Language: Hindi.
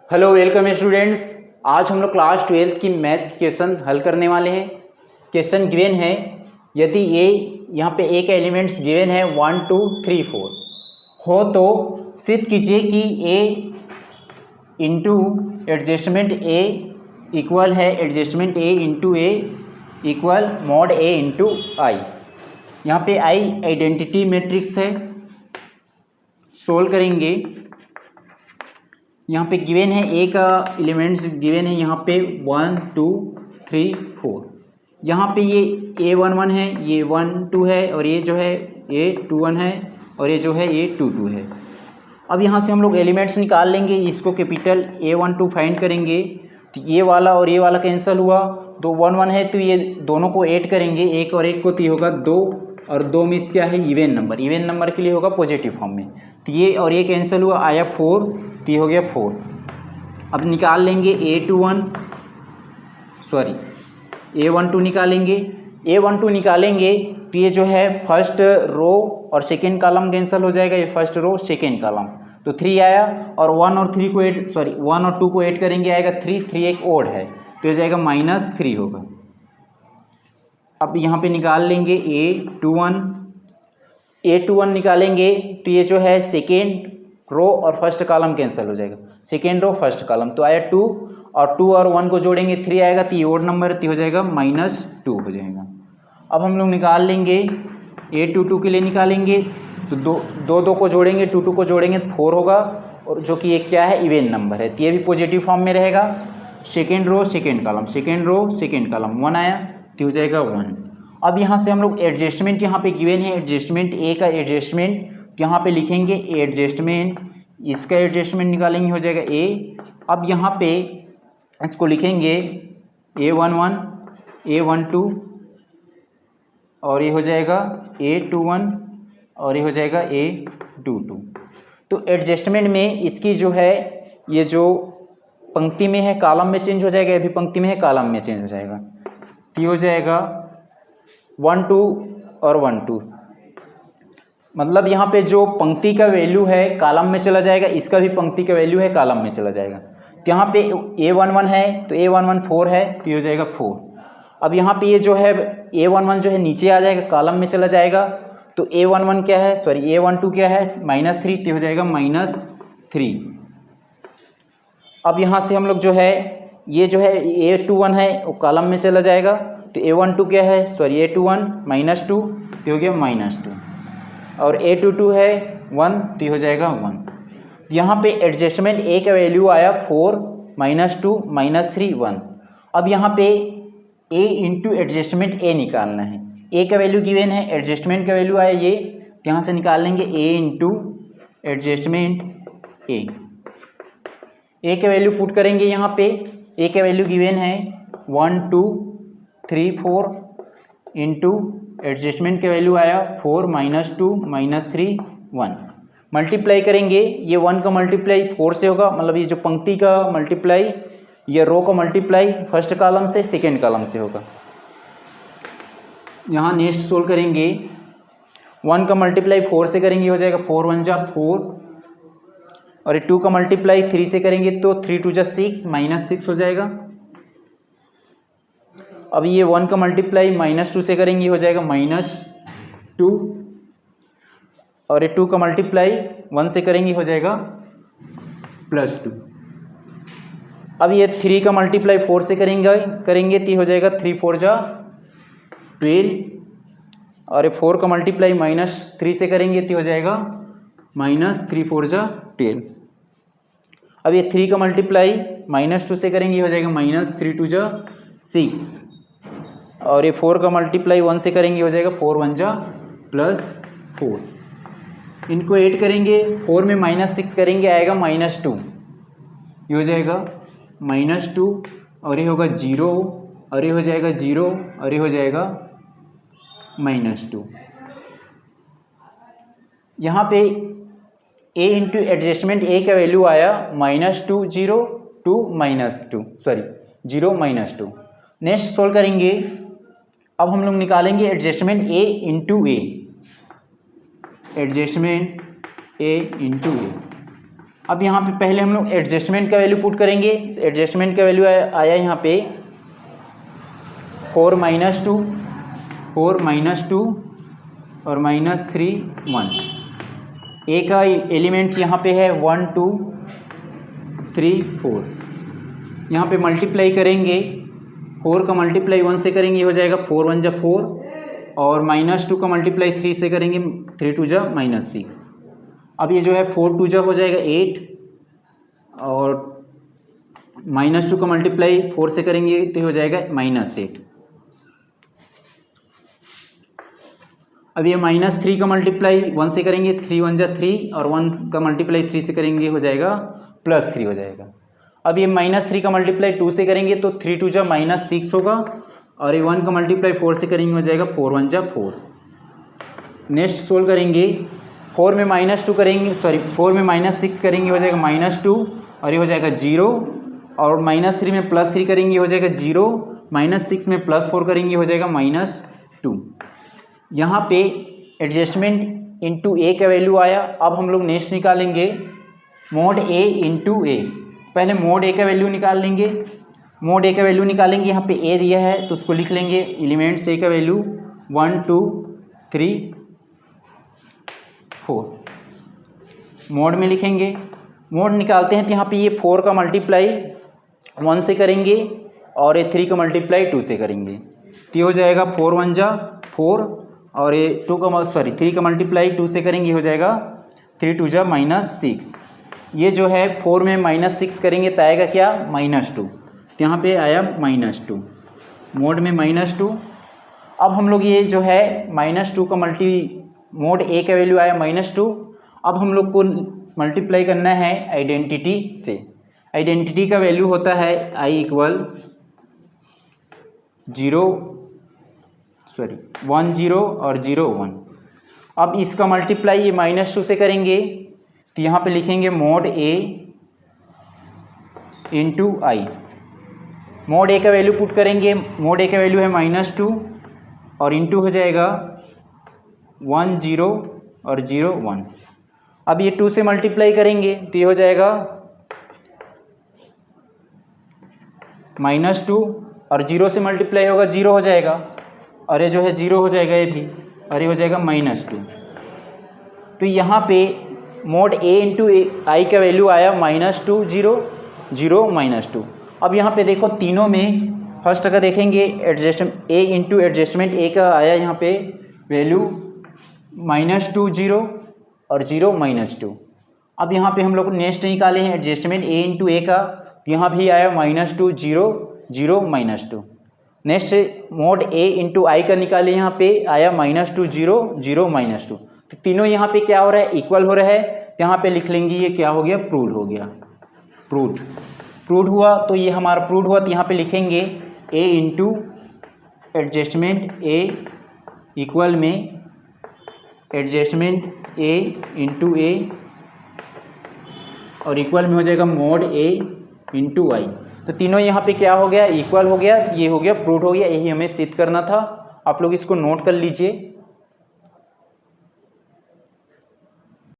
Hello welcome students. आज हम लोग क्लास 12 की मैथ्स की क्वेश्चन हल करने वाले हैं। क्वेश्चन गिवन है, यदि ए यहाँ पे एक एलिमेंट्स गिवन है 1 2 3 4 हो तो सिद्ध कीजिए कि ए इंटू एडजस्टमेंट ए इक्वल है एडजस्टमेंट ए इंटू ए इक्वल मॉड ए इंटू आई। यहाँ पे आई आइडेंटिटी मैट्रिक्स है, सोल्व करेंगे। यहाँ पे गिवन है ए का एलिमेंट्स गिवन है यहाँ पे 1 2 3 4। यहाँ पे ये A11 है, ये 1 2 है और ये जो है A21 है और ये जो है ये 2 2 है। अब यहाँ से हम लोग एलिमेंट्स निकाल लेंगे, इसको कैपिटल A12 फाइंड करेंगे तो ये वाला और ये वाला कैंसिल हुआ, तो 1 1 है तो ये दोनों को ऐड करेंगे, एक और एक को तो ये होगा 2 और 2 मिस क्या है इवेन नंबर, इवेन नंबर के लिए होगा पॉजिटिव फॉर्म में। तो ये और ये कैंसिल हुआ, आया 4 तो ये हो गया 4। अब निकाल लेंगे A12 निकालेंगे। A12 निकालेंगे तो ये जो है फर्स्ट रो और सेकेंड कॉलम कैंसिल हो जाएगा, ये फर्स्ट रो सेकेंड कॉलम, तो 3 आया और 1 और 2 को ऐड करेंगे, आएगा 3 3 एक ओड है तो ये जाएगा -3 होगा। अब यहाँ पे निकाल लेंगे A21 निकालेंगे तो ये जो है सेकेंड रो और फर्स्ट कॉलम कैंसिल हो जाएगा, सेकेंड रो फर्स्ट कॉलम, तो आया 2 और 2 और 1 को जोड़ेंगे 3 आएगा, तो ये ओड नंबर हो जाएगा -2 हो जाएगा। अब हम लोग निकाल लेंगे A22 के लिए निकालेंगे तो 2 को जोड़ेंगे, 2 को जोड़ेंगे तो 4 होगा और जो कि ये क्या है इवेन नंबर है, तो ये भी पॉजिटिव फॉर्म में रहेगा। Second row second column, second row second column 1 आया तो हो जाएगा 1। अब यहाँ से हम लोग एडजस्टमेंट यहाँ पे गिवन है, एडजस्टमेंट ए का एडजस्टमेंट यहाँ पे लिखेंगे एडजस्टमेंट, इसका एडजस्टमेंट निकालेंगे हो जाएगा ए। अब यहाँ पे इसको लिखेंगे A11 A12 और ये हो जाएगा A21 और ये हो जाएगा A22। तो एडजस्टमेंट में इसकी जो है ये जो पंक्ति में है कॉलम में चेंज हो जाएगा, ये भी पंक्ति में है कॉलम में चेंज हो जाएगा, तो ये हो जाएगा 1 2 और 1 2, मतलब यहाँ पे जो पंक्ति का वैल्यू है कॉलम में चला जाएगा, इसका भी पंक्ति का वैल्यू है कॉलम में चला जाएगा। तो यहाँ पे A11 है तो A11 4 है तो ये हो जाएगा 4। अब यहाँ पे ये जो है A11 जो है नीचे आ जाएगा, कॉलम में चला जाएगा, तो A12 क्या है A12 क्या है -3 तो हो जाएगा -3। अब यहाँ से हम लोग जो है ये जो है A21 है वो कॉलम में चला जाएगा, तो A12 क्या है A21 -2 तो हो गया -2 और A22 है 1 तो हो जाएगा 1। यहाँ पे एडजस्टमेंट ए का वैल्यू आया 4 -2 -3 1। अब यहाँ पे ए इंटू एडजस्टमेंट ए निकालना है, ए का वैल्यू गिवन है, एडजस्टमेंट का वैल्यू आया ये, तो यहाँ से निकाल लेंगे ए इंटू एडजस्टमेंट ए का वैल्यू पुट करेंगे। यहाँ पे ए का वैल्यू गिवन है 1 2 3 4 इंटू एडजस्टमेंट का वैल्यू आया 4 -2 -3 1। मल्टीप्लाई करेंगे, ये 1 का मल्टीप्लाई 4 से होगा, मतलब ये जो पंक्ति का मल्टीप्लाई ये रो का मल्टीप्लाई फर्स्ट कॉलम से सेकेंड कॉलम से होगा। यहाँ नेक्स्ट सोल्व करेंगे, 1 का मल्टीप्लाई 4 से करेंगे हो जाएगा 4 1 जा 4 और 2 का मल्टीप्लाई 3 से करेंगे तो 3 2 जा 6 -6 हो जाएगा। अब ये 1 का मल्टीप्लाई -2 से करेंगे हो जाएगा -2 और ये 2 का मल्टीप्लाई 1 से करेंगे हो जाएगा +2। अब ये 3 का मल्टीप्लाई 4 से करेंगे तो हो जाएगा 3 4 जा 12 और ये 4 का मल्टीप्लाई -3 से करेंगे तो हो जाएगा -3 4 जा 12। अब ये 3 का मल्टीप्लाई -2 से करेंगे हो जाएगा -3 2 जा 6 और ये 4 का मल्टीप्लाई 1 से करेंगे हो जाएगा 4 1 जा +4। इनको ऐड करेंगे, 4 में -6 करेंगे आएगा -2, ये हो जाएगा -2 और ये होगा 0 और ये हो जाएगा 0 और ये हो जाएगा -2। यहाँ पे a इंटू एडजस्टमेंट ए का वैल्यू आया -2 0 2 -2 0 -2। नेक्स्ट सोल्व करेंगे, अब हम लोग निकालेंगे एडजस्टमेंट ए इंटू ए, एडजस्टमेंट ए इंटू ए अब यहाँ पे पहले हम लोग एडजस्टमेंट का वैल्यू पुट करेंगे। एडजस्टमेंट का वैल्यू आया यहाँ पे 4 - 2 4 - 2 और -3 1। ए का एलिमेंट यहाँ पे है 1 2 3 4। यहाँ पे मल्टीप्लाई करेंगे, 4 का मल्टीप्लाई 1 से करेंगे हो जाएगा 4 1 जा 4, और -2 का मल्टीप्लाई 3 से करेंगे 3 2 जा -6। अब ये जो है 4 2 जा हो जाएगा 8, और -2 का मल्टीप्लाई 4 से करेंगे तो हो जाएगा -8। अब ये -3 का मल्टीप्लाई 1 से करेंगे 3 1 जा 3, और 1 का मल्टीप्लाई 3 से करेंगे हो जाएगा +3 हो जाएगा। अब ये -3 का मल्टीप्लाई 2 से करेंगे तो 3 2 जा -6 होगा, और ये 1 का मल्टीप्लाई 4 से करेंगे हो जाएगा 4 1 जा 4। नेक्स्ट सोल्व करेंगे, 4 में -2 करेंगे, सॉरी 4 में -6 करेंगे हो जाएगा -2, और ये हो जाएगा 0, और -3 में +3 करेंगे हो जाएगा 0, -6 में +4 करेंगे हो जाएगा -2। यहाँ पे एडजस्टमेंट इनटू ए का वैल्यू आया। अब हम लोग नेक्स्ट निकालेंगे मोड ए इंटू ए। पहले मोड ए का वैल्यू निकाल लेंगे। मोड ए का वैल्यू निकालेंगे, यहाँ पे ए दिया है तो उसको लिख लेंगे एलिमेंट्स ए का वैल्यू 1 2 3 4। मोड में लिखेंगे, मोड निकालते हैं तो यहाँ पे ये 4 का मल्टीप्लाई 1 से करेंगे, और ये 3 का मल्टीप्लाई 2 से करेंगे तो ये हो जाएगा 4 1 जा 4, और ये 3 का मल्टीप्लाई 2 से करेंगे हो जाएगा 3 2 जा -6। ये जो है 4 में -6 करेंगे तो आएगा क्या -2, तो यहाँ पे आया -2, मोड में -2। अब हम लोग ये जो है -2 का मोड ए का वैल्यू आया -2। अब हम लोग को मल्टीप्लाई करना है आइडेंटिटी से। आइडेंटिटी का वैल्यू होता है i = 1 0 और 0 1। अब इसका मल्टीप्लाई ये -2 से करेंगे तो यहाँ पे लिखेंगे मोड ए इंटू आई। मोड ए का वैल्यू पुट करेंगे, मोड ए का वैल्यू है -2, और इंटू हो जाएगा 1 0 और 0 1। अब ये 2 से मल्टीप्लाई करेंगे तो ये हो जाएगा -2, और 0 से मल्टीप्लाई होगा 0 हो जाएगा, और ये जो है 0 हो जाएगा ये भी, और ये हो जाएगा -2। तो यहाँ पे मोड ए इंटू आई का वैल्यू आया -2 0 0 -2। अब यहाँ पे देखो तीनों में फर्स्ट का देखेंगे एडजस्टमेंट ए इंटू एडजस्टमेंट ए का आया यहाँ पे वैल्यू -2 0 और 0 -2। अब यहाँ पे हम लोग नेक्स्ट निकाले हैं एडजस्टमेंट ए इंटू ए का, यहाँ भी आया -2 0 0 -2। नेक्स्ट मोड ए इंटू आई का निकाले, यहाँ पे आया -2 0 0 -2। तो तीनों यहाँ पे क्या हो रहा है इक्वल हो रहा है, यहाँ पे लिख लेंगे ये क्या हो गया प्रूव्ड हो गया। प्रूव्ड हुआ तो ये हमारा प्रूव्ड हुआ, तो यहाँ पे लिखेंगे ए इंटू एडजस्टमेंट ए इक्वल में एडजस्टमेंट ए इंटू ए, और इक्वल में हो जाएगा मोड ए इंटू आई। तो तीनों यहाँ पे क्या हो गया इक्वल हो गया, ये हो गया प्रूव्ड हो गया। यही हमें सिद्ध करना था, आप लोग इसको नोट कर लीजिए।